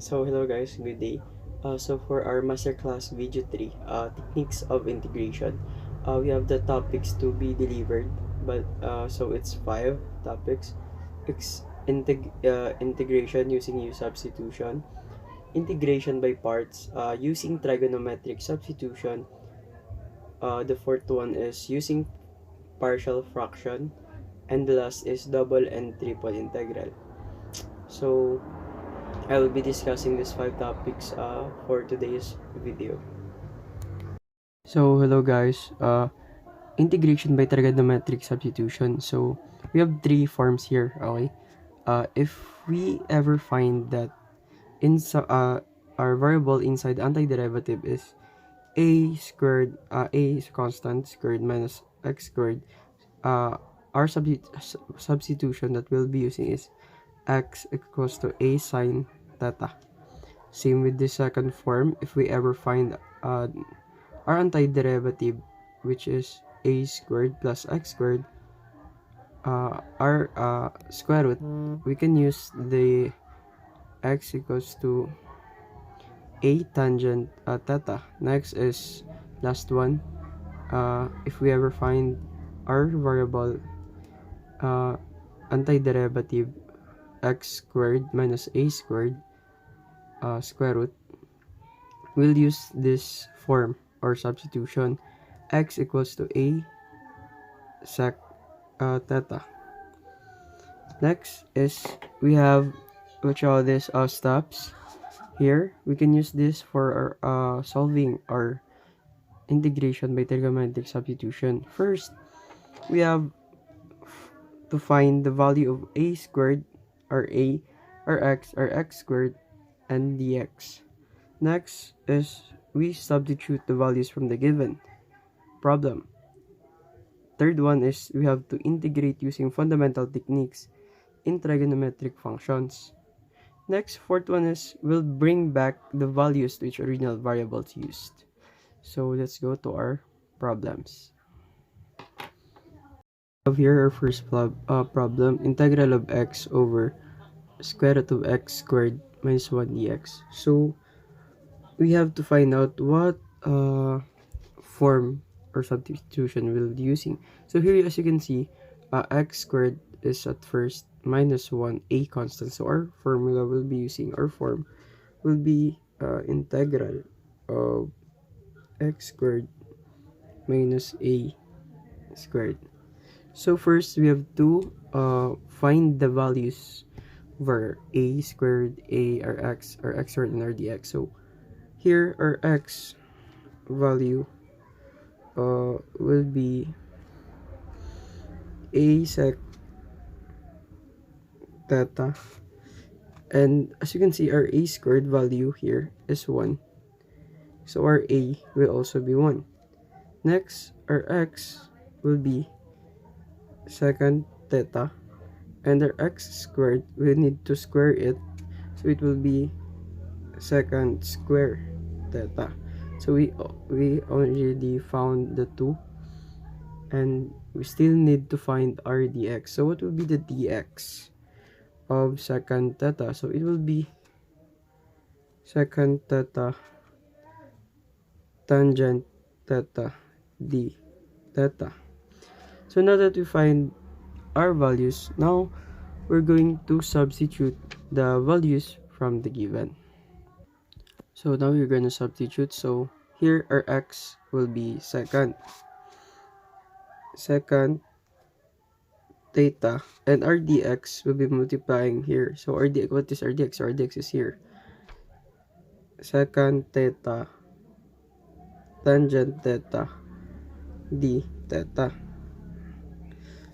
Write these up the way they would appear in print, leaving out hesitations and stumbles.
So hello guys, good day. So for our masterclass video 3, techniques of integration, we have the topics to be delivered, but so it's 5 topics. Integration using U substitution, integration by parts using trigonometric substitution. The fourth one is using partial fraction, and the last is double and triple integral. So I will be discussing these 5 topics for today's video. So hello guys, integration by trigonometric substitution. So we have 3 forms here, okay? If we ever find that our variable inside antiderivative is a squared, a is constant squared minus x squared, our substitution that we'll be using is x equals to a sine theta. Same with the second form, if we ever find our antiderivative, which is a squared plus x squared, our square root, we can use the x equals to a tangent theta. Next is last one, if we ever find our variable antiderivative x squared minus a squared square root, we'll use this form or substitution, x equals to a sec theta. Next is we have which are these steps here. We can use this for our, solving our integration by trigonometric substitution. First, we have to find the value of a squared, or a, or x squared, and dx. Next is we substitute the values from the given problem. Third one is we have to integrate using fundamental techniques in trigonometric functions. Next, fourth one is we'll bring back the values to each original variables used. So let's go to our problems. Here our first problem, integral of x over square root of x squared minus 1 dx. So we have to find out what form or substitution we'll be using. So here, as you can see, x squared is at first minus 1, a constant. So our formula will be using, our form will be integral of x squared minus a squared. So first we have to find the values for a squared, a, or x squared, and our dx. So here our x value will be a sec theta, and as you can see, our a squared value here is 1, so our a will also be 1. Next, our x will be secant theta, and our x squared, we need to square it, so it will be secant square theta. So we already found the 2, and we still need to find our dx. So what will be the dx of secant theta? So it will be secant theta tangent theta d theta. So now that we find our values, now we're going to substitute the values from the given. So now we're going to substitute. So here our x will be secant theta, and our dx will be multiplying here. So our dx, what is our dx? Our dx is here, secant theta tangent theta d theta.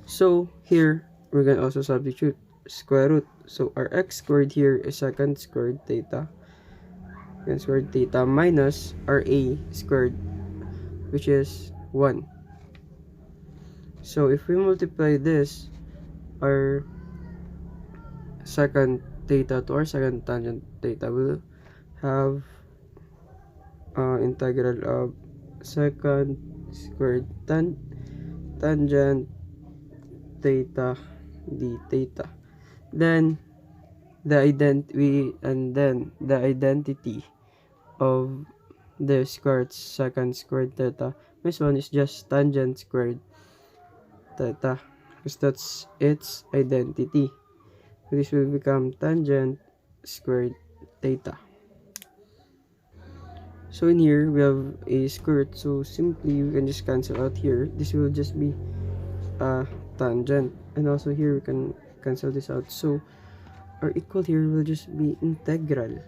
So here we're going to also substitute square root. So our x squared here is secant squared theta, secant squared theta, minus our a squared, which is 1. So if we multiply this, our secant theta to our secant tangent theta will have integral of secant squared tangent theta d theta. Then the identity of the squared secant squared theta. This one is just tangent squared theta, because that's its identity. So this will become tangent squared theta. So in here we have a square root, so simply we can just cancel out here. This will just be tangent, and also here we can cancel this out. So our equal here will just be integral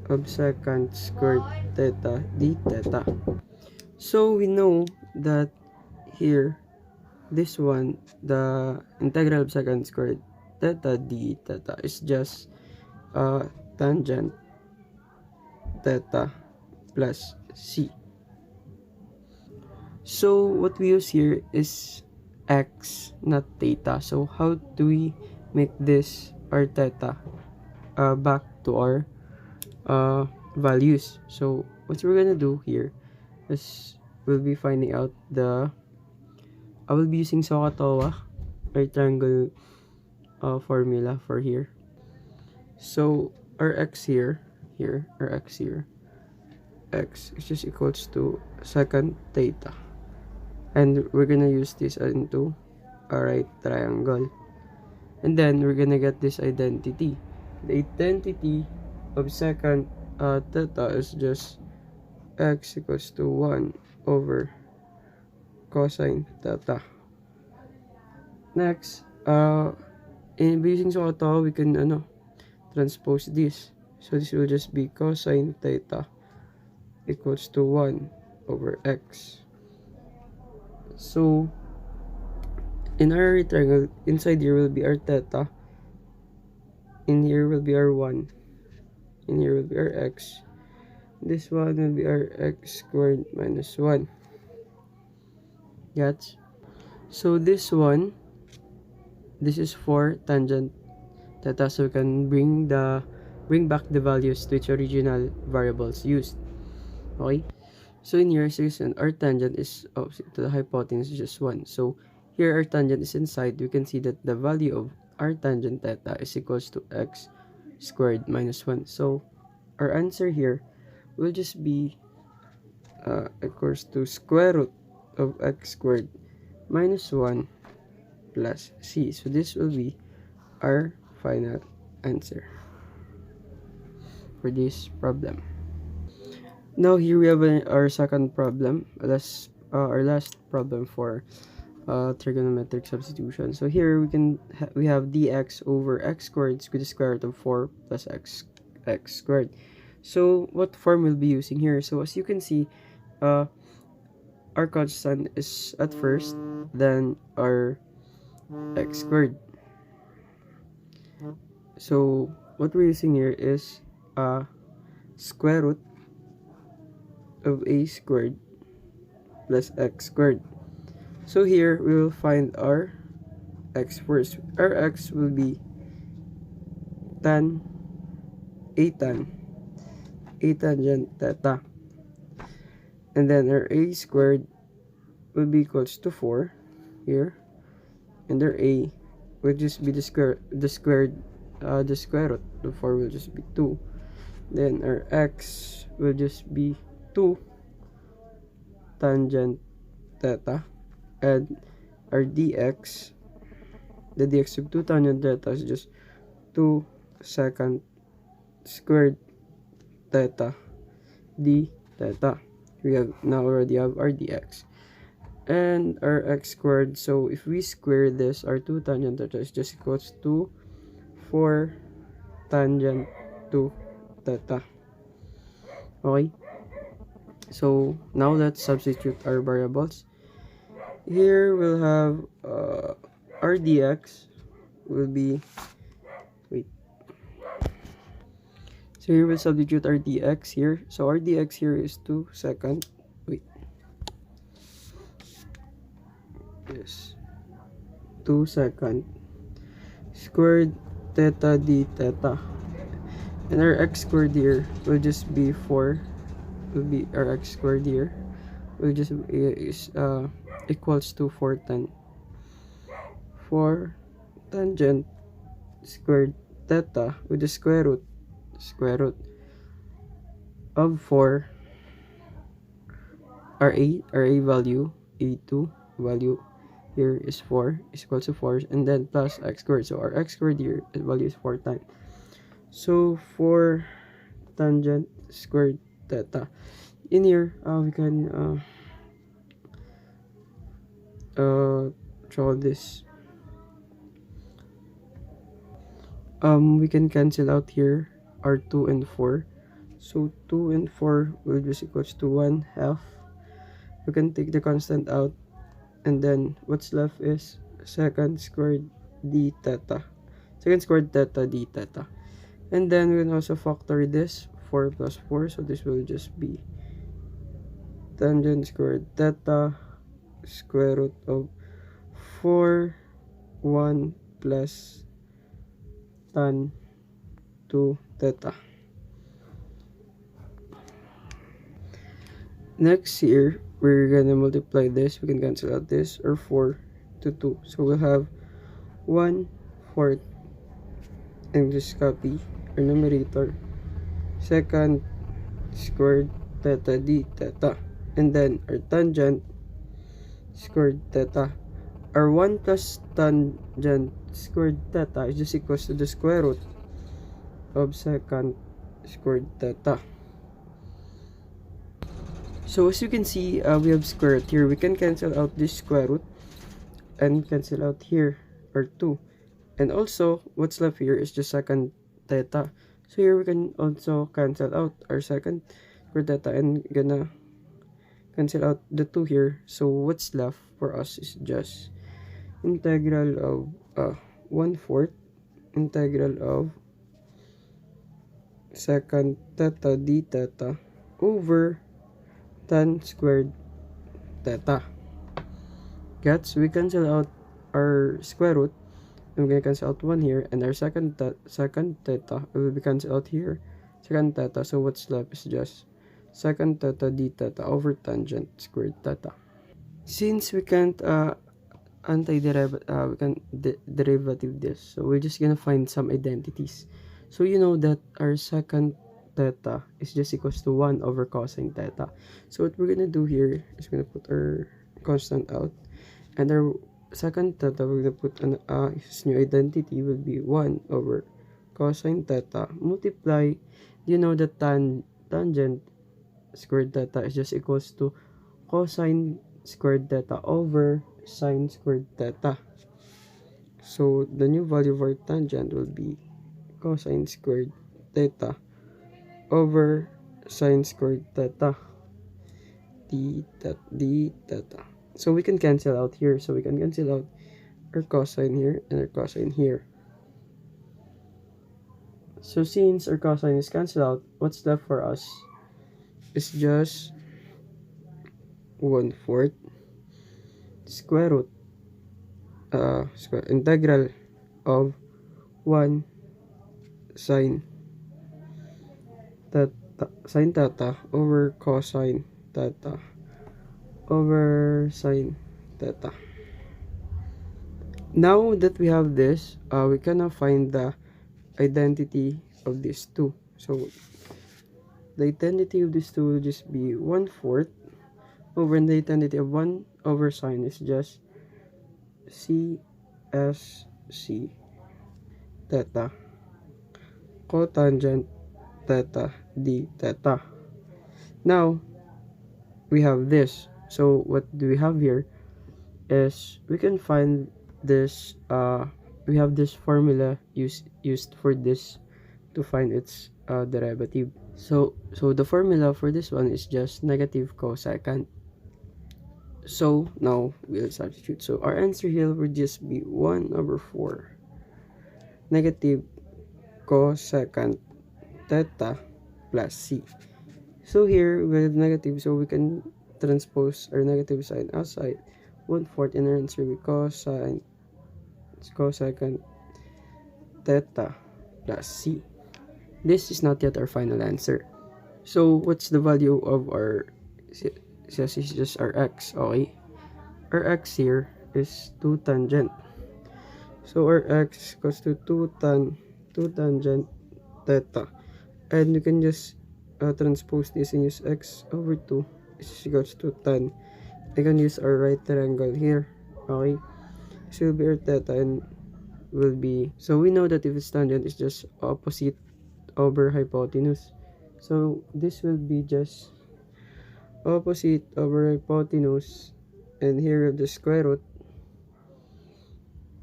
of secant squared theta d theta. So we know that here, this one, the integral of secant squared theta d theta is just tangent theta plus c. So what we use here is x, not theta. So how do we make this our theta back to our values? So what we're gonna do here is we'll be finding out I will be using SOHCAHTOA right triangle formula for here. So our x here, our x here, x is just equals to secant theta, and we're gonna use this into a right triangle, and then we're gonna get this identity. The identity of secant theta is just x equals to 1 over cosine theta. Next, using SOHCAHTOA, we can transpose this. So this will just be cosine theta equals to 1 over x. So in our rectangle, inside here will be our theta, in here will be our 1, in here will be our x, this one will be our x squared minus 1. Gets? So this one, this is for tangent theta, so we can bring back the values to its original variables used. Okay, so in here, since our tangent is opposite to the hypotenuse, is just 1. So here our tangent is inside. We can see that the value of our tangent theta is equals to x squared minus 1. So our answer here will just be equals to square root of x squared minus 1 plus c. So this will be our final answer for this problem. Now here we have our second problem, our last problem for trigonometric substitution. So here we have dx over x squared with the square root of 4 plus x squared. So what form we'll be using here? So as you can see, our constant is at first, then our x squared. So what we're using here is square root of a squared plus x squared. So here we will find our x first. Our x will be tan tangent theta, and then our a squared will be equals to 4 here, and our a will just be the square root of 4 will just be 2. Then our x will just be 2 tangent theta, and our dx, the dx of 2 tangent theta is just 2 secant squared theta d theta. We already have our dx and our x squared. So if we square this, our 2 tangent theta is just equals to 4 tangent 2 theta. Okay, so now let's substitute our variables. Here we'll have our dx will be, so here we'll substitute our dx here. So our dx here is 2 secant, 2 secant squared theta d theta, and our x squared here will just be 4, will be our x squared here will just is equals to 4 tangent squared theta with the square root of 4, our a value, a2 value here is 4 is equal to 4, and then plus x squared. So our x squared here value is 4 times. So 4 tangent squared theta. In here, we can draw this. We can cancel out here our 2 and 4. So 2 and 4 will just equals to 1/2. We can take the constant out, and then what's left is second squared d theta. Second squared theta d theta. And then we can also factor this 4 plus 4. So this will just be tangent squared theta square root of 4 1 plus tan 2 theta. Next here, we're gonna multiply this. We can cancel out this, or 4 to 2. So we'll have 1/4, and just copy our numerator, second squared theta d theta, and then our tangent squared theta. Our 1 plus tangent squared theta is just equals to the square root of second squared theta. So as you can see, we have square root here. We can cancel out this square root and cancel out here our 2. And also, what's left here is just second theta. So here we can also cancel out our second square theta and gonna cancel out the 2 here. So what's left for us is just integral of 1/4 integral of second theta d theta over tan squared theta. Gets? We cancel out our square root. I'm gonna cancel out 1 here, and our second theta will be cancelled out here. Second theta. So what's left is just second theta d theta over tangent squared theta. Since we can't we can derivative this, so we're just gonna find some identities. So you know that our second theta is just equals to 1 over cosine theta. So what we're gonna do here is we're gonna put our constant out, and our second theta we're gonna put an his new identity will be 1 over cosine theta multiply, you know that tangent squared theta is just equals to cosine squared theta over sine squared theta. So the new value of our tangent will be cosine squared theta over sine squared theta d theta. So we can cancel out here. So we can cancel out our cosine here and our cosine here. So since our cosine is cancelled out, what's left for us is just 1/4 square root integral of 1 sine theta over cosine theta over sine theta. Now that we have this, we can now find the identity of these two. So the identity of these two will just be 1/4 over, and the identity of 1 over sine is just CSC theta cotangent theta d theta. Now we have this. So what do we have here is we can find this we have this formula used for this to find its derivative. So the formula for this one is just negative cosecant. So now we'll substitute. So our answer here will just be 1 over 4 negative cosecant theta plus c. So here we have negative, so we can transpose our negative sign outside. 1/4 in our answer will cosecant theta plus c. This is not yet our final answer. So what's the value of our is just our x? Okay, our x here is 2 tangent. So our x equals to 2 tan 2 tangent theta. And you can just transpose this and use x over 2 is equals to tan. I can use our right triangle here. Okay, this will be our theta and will be, so we know that if it's tangent, it's just opposite over hypotenuse. So this will be just opposite over hypotenuse, and here we have the square root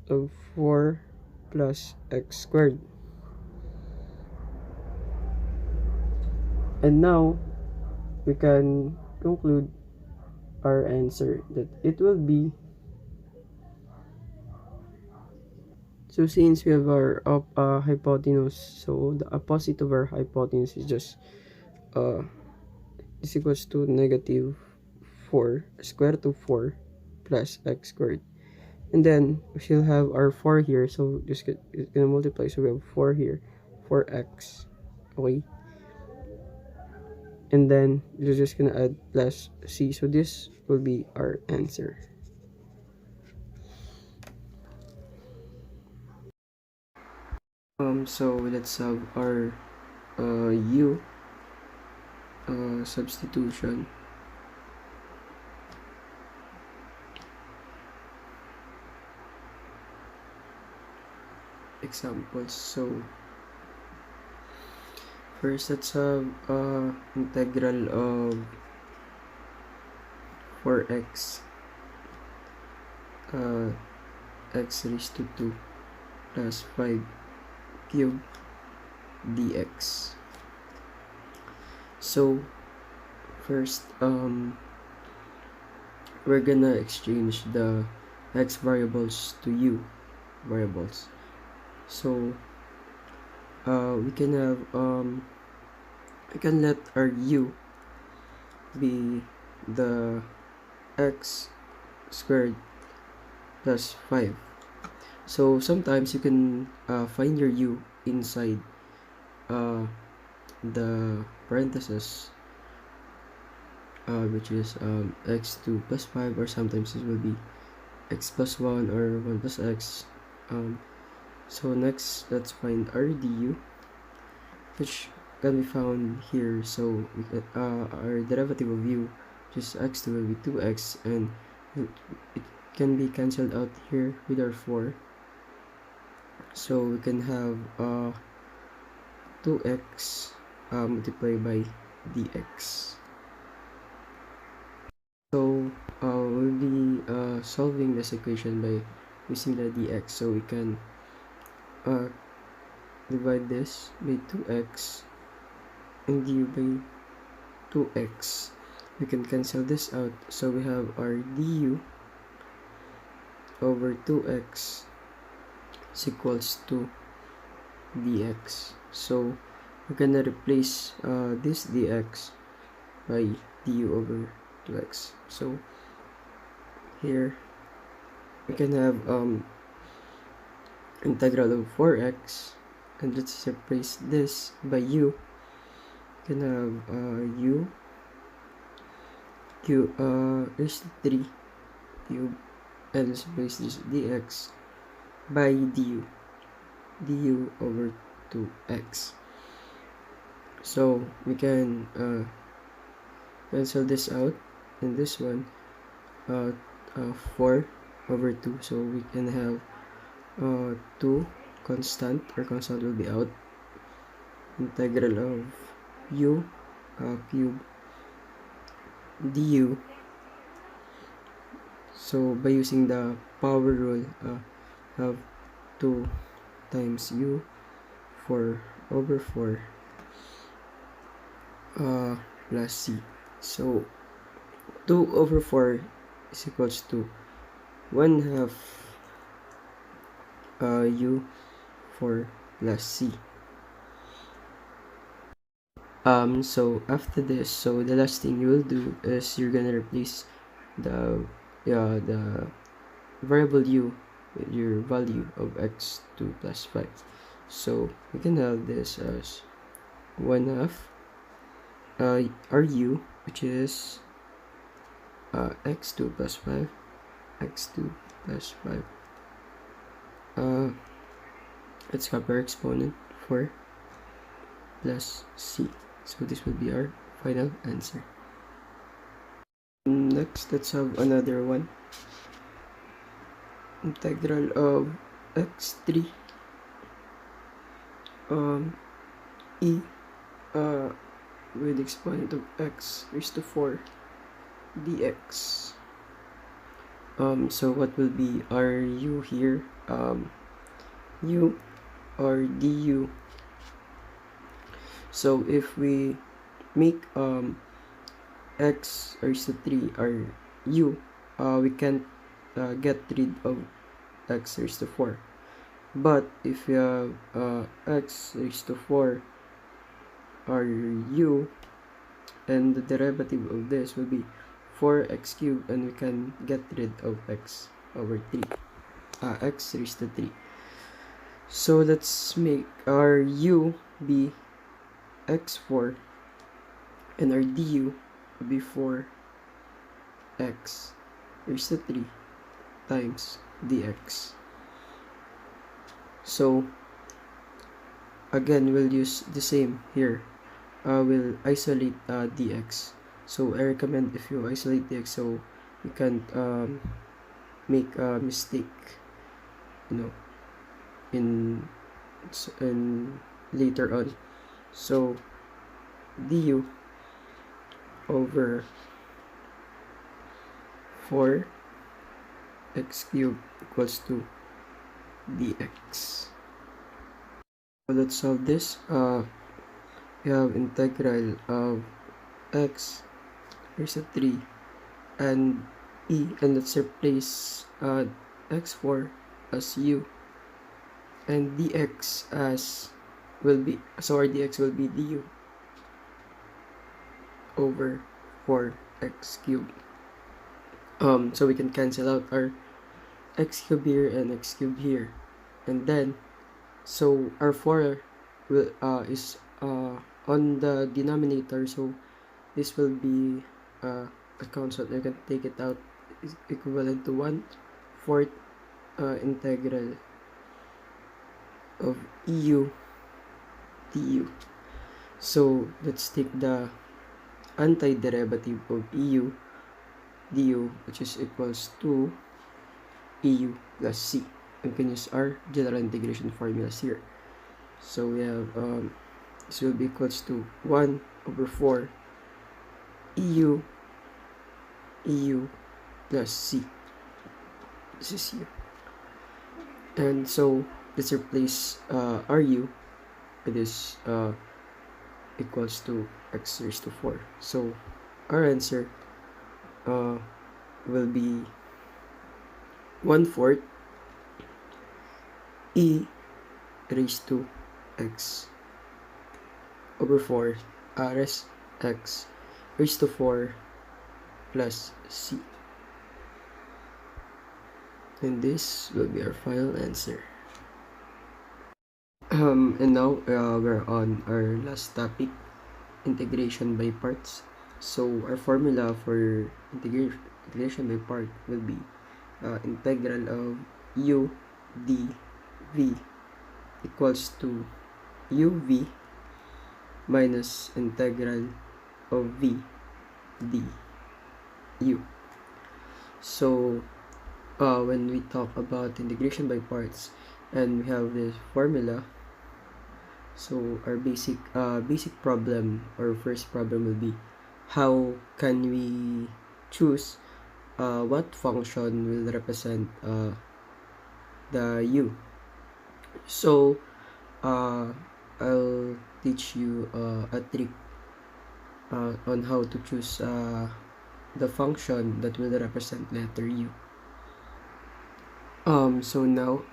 of 4 plus x squared. And now we can conclude our answer that it will be, so since we have our hypotenuse, so the opposite of our hypotenuse is just is equals to negative 4 square root of 4 plus x squared. And then we still have our 4 here, so just it's gonna multiply, so we have 4 here, 4x. Okay, and then you're just gonna add plus c, so this will be our answer. So let's have our u substitution. Examples. So first, let's have integral of 4x x raised to 2 plus 5 cube dx. So first, we're gonna exchange the x variables to u variables. So we can have we can let our u be the x squared plus 5. So sometimes you can find your u inside the parentheses, which is x2 plus 5, or sometimes it will be x plus 1 or 1 plus x. So next, let's find our du, which can be found here. So we can, our derivative of u, which is x2, will be 2x, and it can be cancelled out here with our 4. So we can have 2x multiplied by dx. So we'll be solving this equation by using the dx. So we can divide this by 2x and du by 2x. We can cancel this out, so we have our du over 2x is equals to dx. So we're gonna replace this dx by du over 2x. So here we can have integral of 4x, and let's replace this by u. We can have u raised to 3 cube, and let's replace this dx by du over 2x. So we can cancel this out, and this one 4 over 2, so we can have 2 constant, or constant will be out. Integral of u cube du. So by using the power rule, have 2 times u 4 over 4 plus c. So 2 over 4 is equals to 1/2 u 4 plus c. So after this, so the last thing you will do is you're gonna replace the variable u with your value of x2 plus 5. So we can have this as 1/2 our u, which is x2 plus 5, x2 plus 5. Let's copy our exponent. 4 plus c. So this will be our final answer. Next, let's have another one. Integral of x3 e with exponent of x raised to 4 dx. So what will be our u here? U or du. So if we make x raised to 3 our u, we can't get rid of x raised to 4. But if we have x raised to 4 our u, and the derivative of this will be 4x cubed, and we can get rid of x over 3, x raised to 3. So let's make our u be x4 and our du will be 4x raised to 3 times dx. So again, we'll use the same here. We'll isolate dx. So I recommend if you isolate dx, so you can't make a mistake, in later on. So du over 4x cubed equals to dx. So let's solve this. We have integral of x raised to 3 and e, and let's replace x4 as u, and dx as will be, so our dx will be du over 4x cubed. So we can cancel out our x cubed here and x cubed here, and then so our 4 will is on the denominator, so this will be a constant. You can take it out, is equivalent to 1/4 integral of eu du. So let's take the antiderivative of eu du, which is equals to eu plus c. We can use our general integration formulas here. So we have this will be equals to 1/4 eu plus c. This is u, and so let's replace ru with this equals to x raised to 4. So our answer will be 1/4 e raised to x over 4 x raised to 4 plus c. And this will be our final answer. And now we're on our last topic, integration by parts. So our formula for integration by part will be integral of u dv equals to uv minus integral of v du. So when we talk about integration by parts and we have this formula, so our basic problem or first problem will be how can we choose what function will represent the u. So I'll teach you a trick on how to choose the function that will represent letter u. So now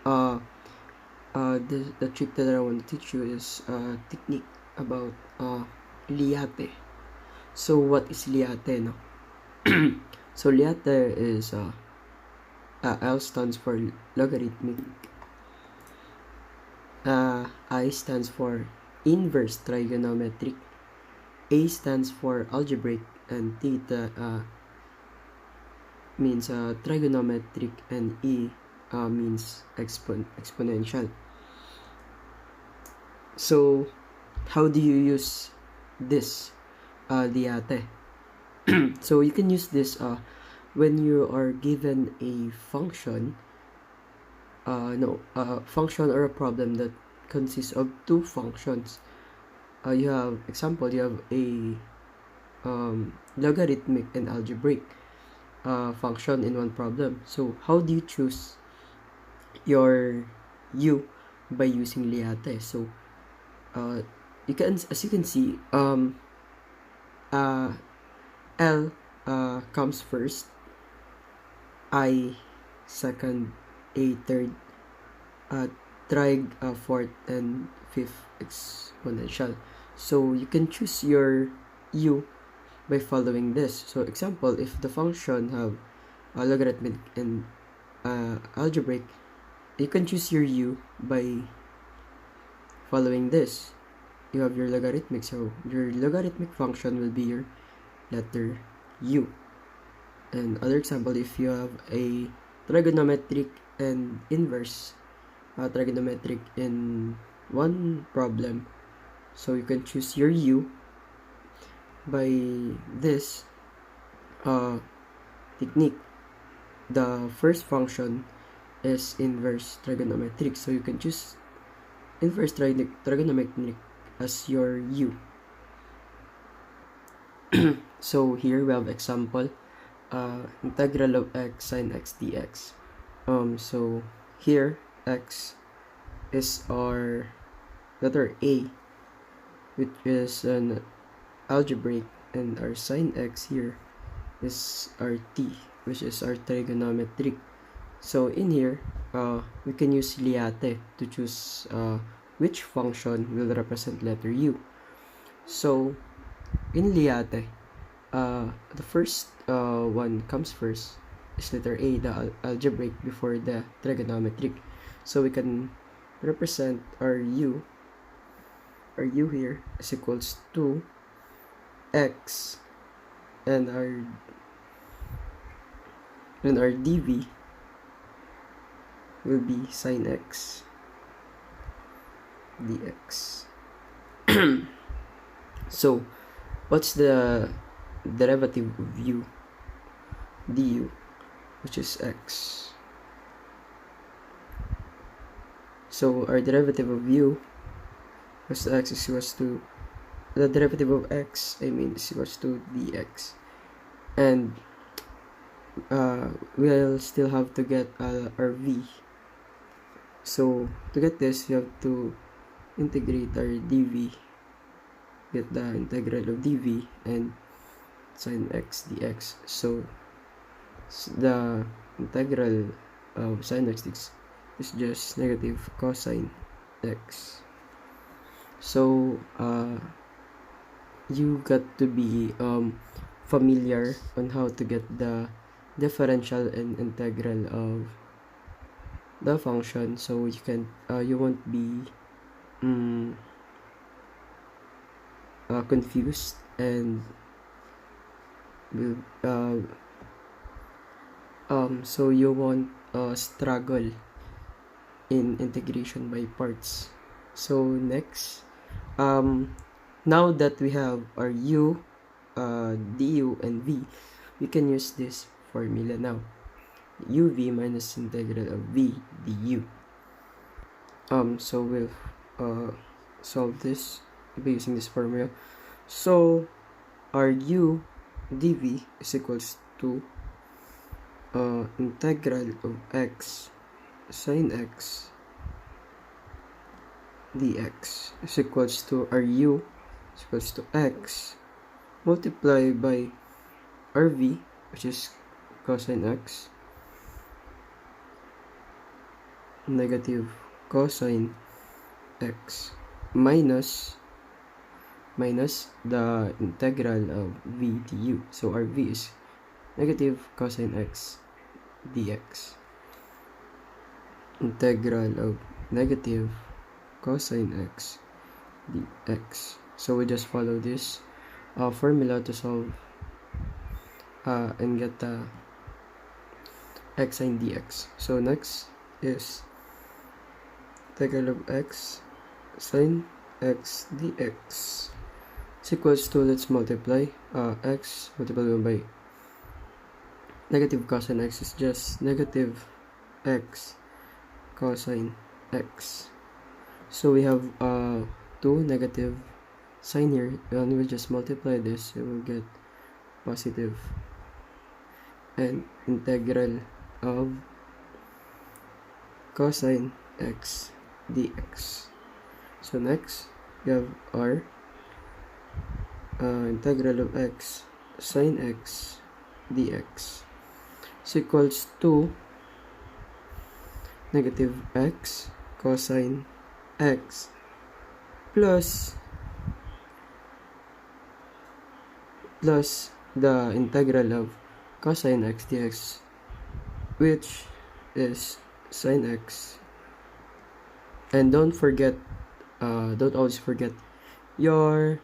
the trick that I want to teach you is a technique about liate. So what is liate, no? So liate is L stands for logarithmic, I stands for inverse trigonometric, A stands for algebraic, and theta means trigonometric, and E means exponential. So how do you use this liate? So you can use this when you are given a function, function or a problem that consists of two functions. You have example, you have a logarithmic and algebraic function in one problem. So how do you choose your u by using liate? So you can, as you can see, L comes first, I second, A third, trig fourth, and fifth exponential. So you can choose your u by following this. So example, if the function have logarithmic and algebraic, you can choose your u by following this. You have your logarithmic, so your logarithmic function will be your letter u. And other example, if you have a trigonometric and inverse trigonometric in one problem, so you can choose your u by this technique. The first function is inverse trigonometric, so you can choose inverse trigonometric as your u. So here we have example, integral of x sine x dx. So here x is our letter a, which is an algebraic, and our sine x here is our t, which is our trigonometric. So in here we can use liate to choose which function will represent letter u. So in liate, the first one comes first is letter a, the algebraic, before the trigonometric. So we can represent our u here is equals to x, and our dv will be sine x dx. So what's the derivative of u du, which is x? So our derivative of u plus x is equals to the derivative of x, is equals to dx. And we'll still have to get our v. So to get this, we have to integrate our dv, get the integral of dv and sine x dx. So the integral of sine x dx is just negative cosine x. So you got to be familiar on how to get the differential and integral of the function, so you can you won't be confused, and so you won't struggle in integration by parts. So next, now that we have our u, du and v, we can use this formula now, uv minus integral of v du. So we'll solve this by using this formula. So our u dv is equals to integral of x sine x dx is equals to our u is equals to x multiplied by our v, which is cosine x, negative cosine x, minus the integral of v du. So our v is negative cosine x dx, integral of negative cosine x dx. So we just follow this formula to solve and get the x sine dx. So next is integral of x sine x dx is equals to, let's multiply, x multiplied by negative cosine x is just negative x cosine x. So we have 2 negative sign here, and we'll just multiply this, so we'll get positive, and integral of cosine x dx. So next we have our integral of x sine x dx is equals to negative x cosine x plus the integral of cosine x dx, which is sine x. And don't always forget your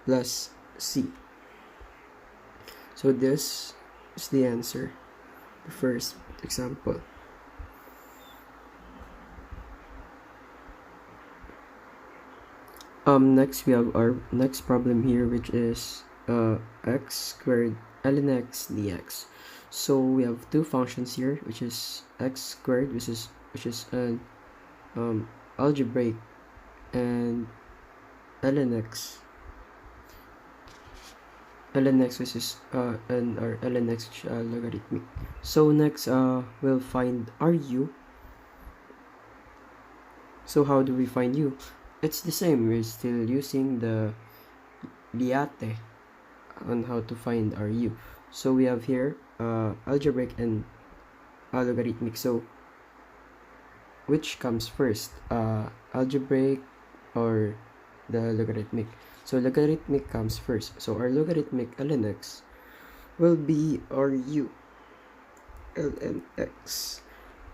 plus c. So this is the answer, the first example. Next we have our next problem here, which is x squared ln x dx. So we have two functions here, which is x squared, which is an algebraic, and ln x which is and our ln x which is logarithmic. So next we'll find our u. So how do we find u? It's the same, we're still using the Liate on how to find our u. So we have here algebraic and logarithmic. So which comes first, algebraic or the logarithmic? So logarithmic comes first. So our logarithmic ln x will be our u ln x,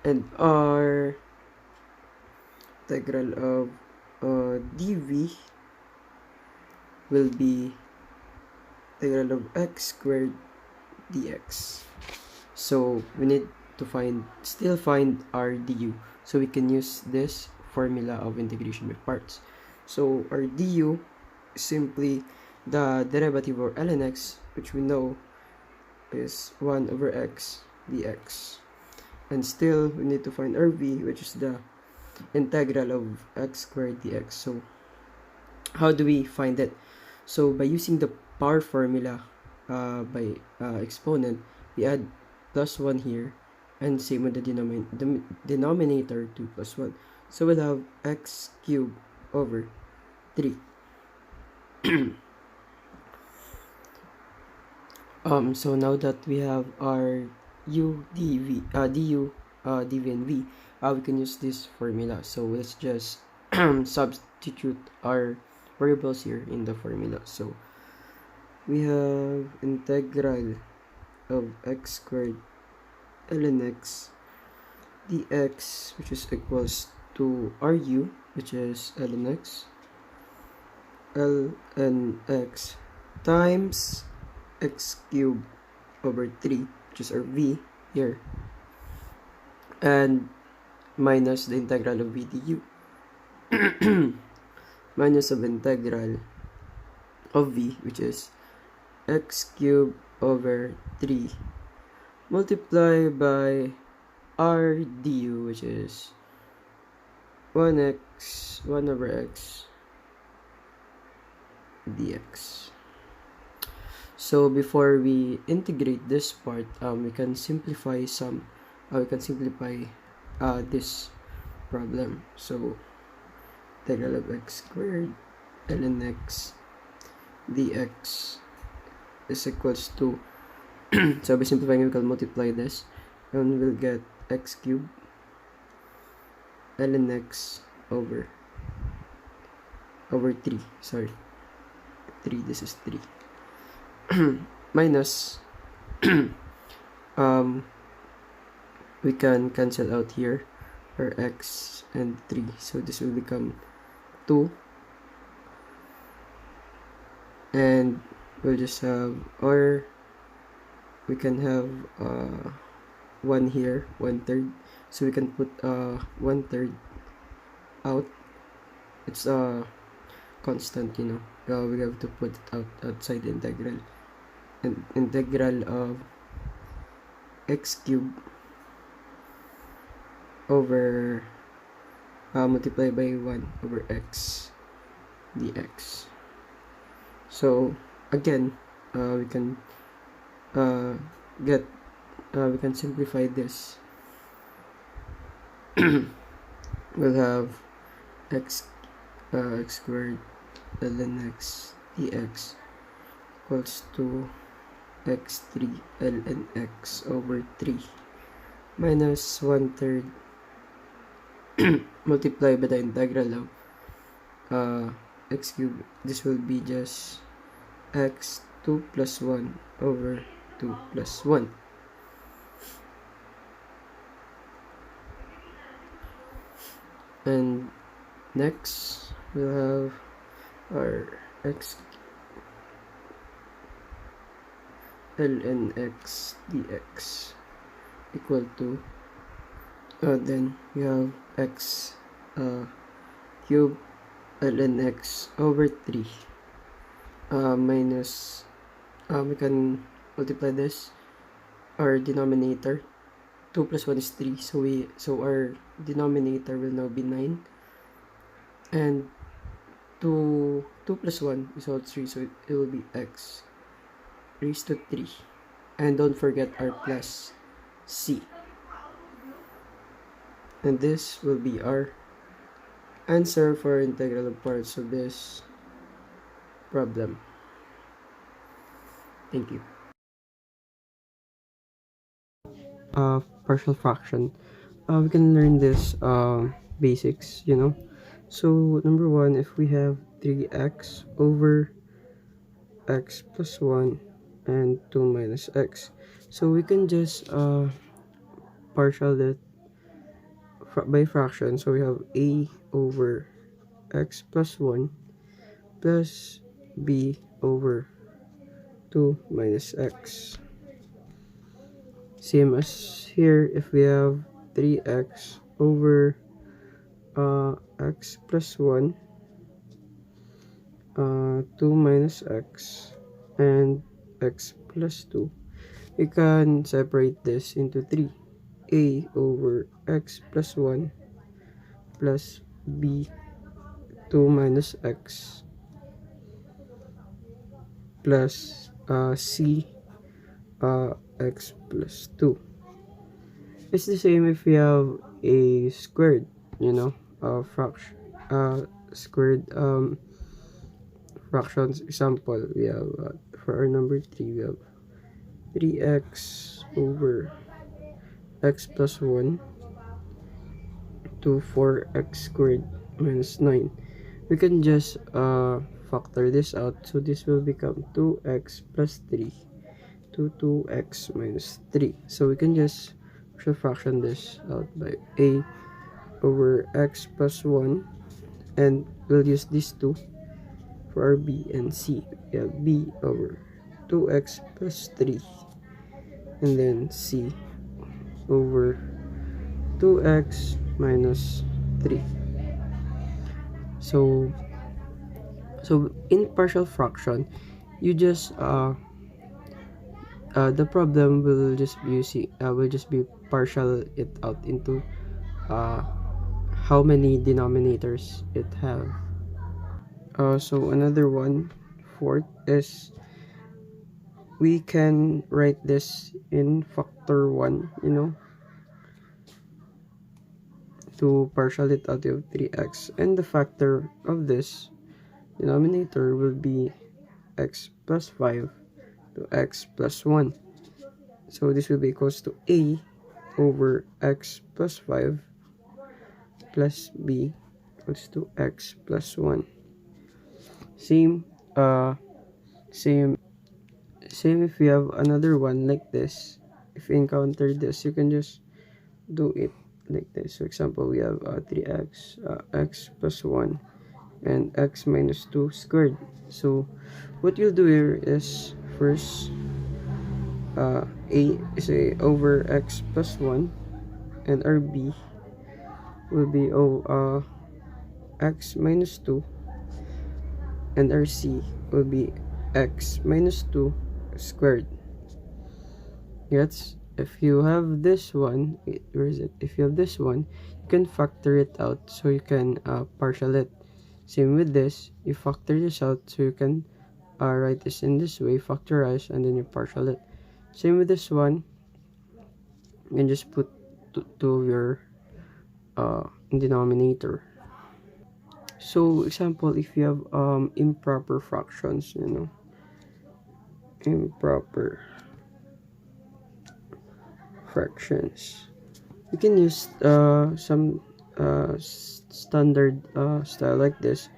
and our integral of dv will be integral of x squared dx. So we need to still find our du, so we can use this formula of integration by parts. So our du is simply the derivative of ln x, which we know is 1 over x dx, and still we need to find our v, which is the integral of x squared dx. So how do we find it? So by using the power formula by exponent, we add plus 1 here, and same with the denominator 2 plus 1. So we'll have x cubed over 3. So now that we have our du, dv, and v, we can use this formula. So let's just substitute our variables here in the formula. So we have integral of x squared ln x dx, which is equals to ru, which is ln x times x cubed over 3, which is our v here, and minus the integral of v du minus of integral of v, which is x cubed over 3 multiplied by r du, which is 1 over x dx. So before we integrate this part, we can simplify this problem. So integral of x squared ln x dx is equals to so by simplifying, we can multiply this, and we'll get x cubed ln x over 3, sorry, 3, this is 3 minus we can cancel out here our x and 3, so this will become 2, and we'll just have, or we can have 1 here, 1/3, so we can put 1/3 out, it's a constant, you know. We have to put it outside the integral, and integral of x cubed over multiply by 1 over x dx. So again, we can we can simplify this. We'll have x squared ln x dx equals to x3 ln x over 3 minus 1/3 multiplied by the integral of x cubed. This will be just x2 plus 1 over 2 plus 1. And next we'll have our x ln x dx equal to then we have x cube ln x over 3 minus we can multiply this. Our denominator 2 plus 1 is 3, so our denominator will now be 9, and 2 plus 1 is all 3, so it will be x raised to 3, and don't forget our plus c, and this will be our answer for integral of parts of this problem. Thank you. Partial fraction. We can learn this basics, you know. So number one, if we have 3x over x plus 1 and 2 minus x, so we can just partial that by fraction. So we have a over x plus 1 plus b over 2 minus x. Same as here, if we have 3x over x plus 1, 2 minus x, and x plus 2, we can separate this into 3. A over x plus 1 plus b 2 minus x plus c x plus 2. It's the same if we have a squared, you know, fraction, squared fractions. Example, we have for our number 3, we have 3x over x plus 1 to 4x squared minus 9. We can just factor this out, so this will become 2x plus 3 to 2x minus 3. So we can just fraction this out by a over x plus 1, and we'll use these two for our b and c. We have b over 2x plus 3, and then c over 2x minus 3. So in partial fraction, you just the problem will just be partial it out into how many denominators it have. So another one, fourth, is we can write this in factor 1, you know, to partial it out of 3x, and the factor of this denominator will be x plus 5 to x plus 1. So this will be equals to a over x plus 5 plus b equals to x plus 1. Same if we have another one like this. If you encounter this, you can just do it like this. So example, we have 3x x plus 1 and x minus 2 squared. So what you'll do here is first a is a over x plus 1, and our b will be x minus 2, and our c will be x minus 2 squared. Yes, if you have this one, where is it? If you have this one, you can factor it out so you can partial it. Same with this, you factor this out so you can write this in this way, factorize, and then you partial it. Same with this one, you can just put two of your denominator. So example, if you have improper fractions, improper fractions, you can use some standard style like this: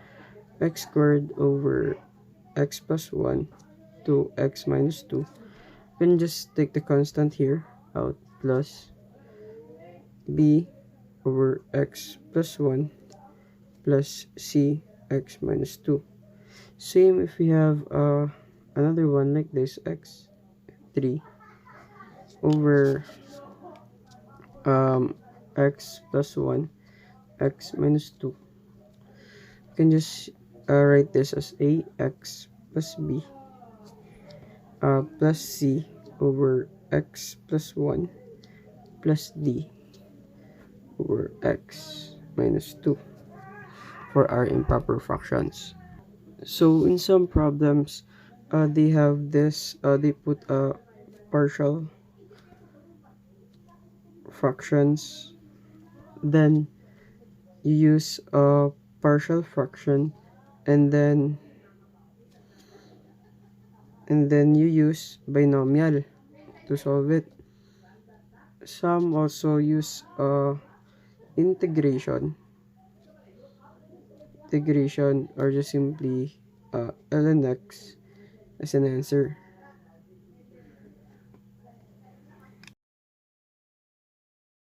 x squared over x plus 1 to x minus 2. You can just take the constant here out, plus b over x plus 1 plus c x minus 2. Same if we have another one like this, x3 over x plus 1 x minus 2. You can just write this as ax plus b plus c over x plus 1 plus d over x minus 2 for our improper fractions. So in some problems, they have this, they put partial fractions, then you use a partial fraction, and then you use binomial to solve it. Some also use integration, or just simply ln x as an answer.